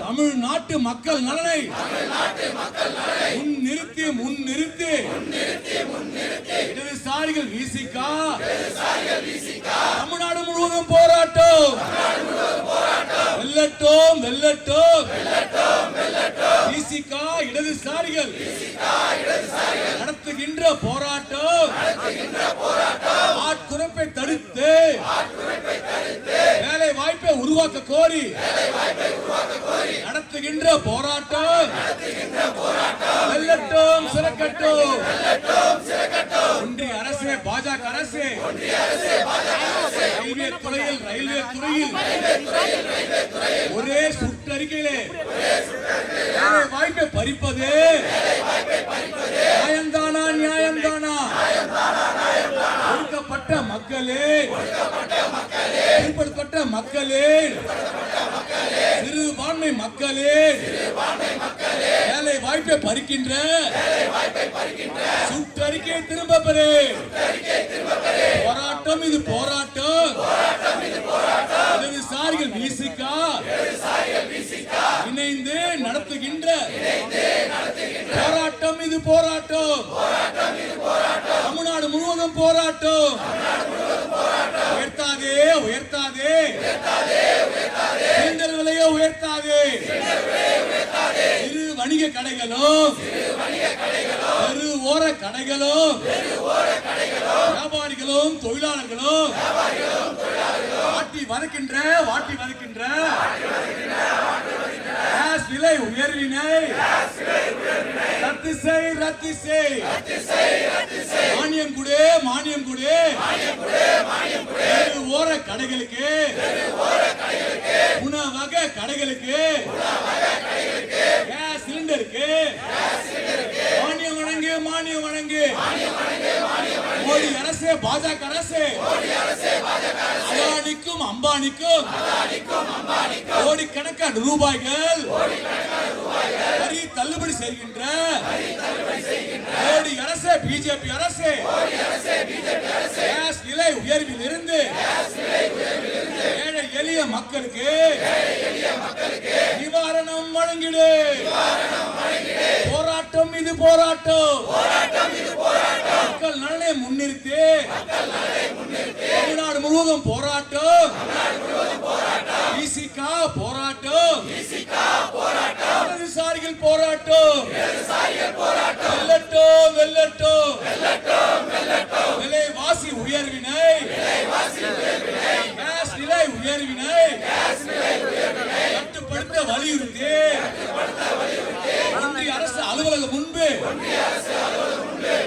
தமிழ்நாட்டு மக்கள் நலனை முன்னிறுத்தி இடதுசாரிகள் விசிகா தமிழ்நாடு முழுவதும் போராட்டம் வெல்லட்டும் விசிகா இடதுசாரிகள் நடத்துகின்ற போராட்டம் ஆட்குறைப்பை தடுத்து வேலை வாய்ப்பை உருவாக்க கோரி நடத்துகின்ற போராட்டம் வெல்லட்டும் சிறக்கட்டும். ஒன்றிய அரசு பாஜக அரசு ரயில்வே துறையில் ஒரே சுற்றறிக்கையிலே வேலை வாய்ப்பை பறிப்பது நியாயம்தானா? ஒடுக்கப்பட்ட மக்களே, பிற்படுத்தப்பட்ட மக்களே, சிறுபான்மை மக்களே வேலை வாய்ப்பை பறிக்கின்ற சுற்றறிக்கையை திரும்ப பெறு. போராட்டம் இது போராட்டம். இடதுசாரிகள் விசிகா இணைந்து நடத்துகின்ற போராட்டம் இது போராட்டம். தமிழ்நாடு முழுவதும் போராட்டம். உயர்த்தாதே சிலிண்டர் விலையை உயர்த்தாதே. சிறு வணிக கடைகளும் தெரு ஓர கடைகளும் வியாபாரிகளும் தொழிலாளர்களும் வாட்டி வதக்கின்ற கேஸ் விலை உயர்வினை ரத்து செய். மானியம் கொடு. தெரு ஓர கடைகளுக்கு, உணவக கடைகளுக்கு, கேஸ் சிலிண்டருக்கு மானியம் வழங்கு. மோடி அரசு பாஜக அரசு அதானிக்கும் அம்பானிக்கும் கோடிக்கணக்கான ரூபாய்கள் வரி தள்ளுபடி செய்கின்ற மோடி அரசு பிஜேபி அரசு கேஸ் விலை உயர்வில் இருந்து ஏழை எளிய மக்களுக்கு நிவாரணம் வழங்கிடு. போராட்டம் இது போராட்டம். மக்கள் நலனை முன்னிறுத்தி தமிழ்நாடு முழுவதும் போராட்டம். விசிகா போராட்டம். இடதுசாரிகள் போராட்டம். வெல்லட்டும். விலைவாசி உயர்வினை, கேஸ் விலை உயர்வினை கட்டுப்படுத்த வலியுறுத்தி ஒன்றிய அரசு அலுவலகம் முன்பு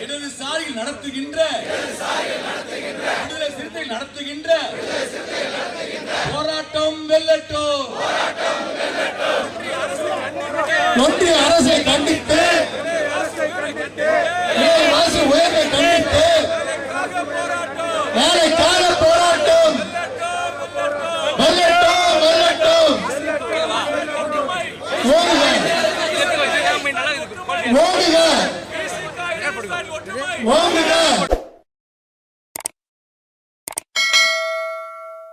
இடதுசாரிகள் நடத்துகின்ற விடுதலை சிறுத்தைகள் நடத்துகின்ற போராட்டம் வெல்லட்டும். ஒன்றிய அரசை கண்டித்து விலைவாசி உயர்வை கண்டித்து வேலைக்காக போராட்டம் வெல்லட்டும். ஓடுக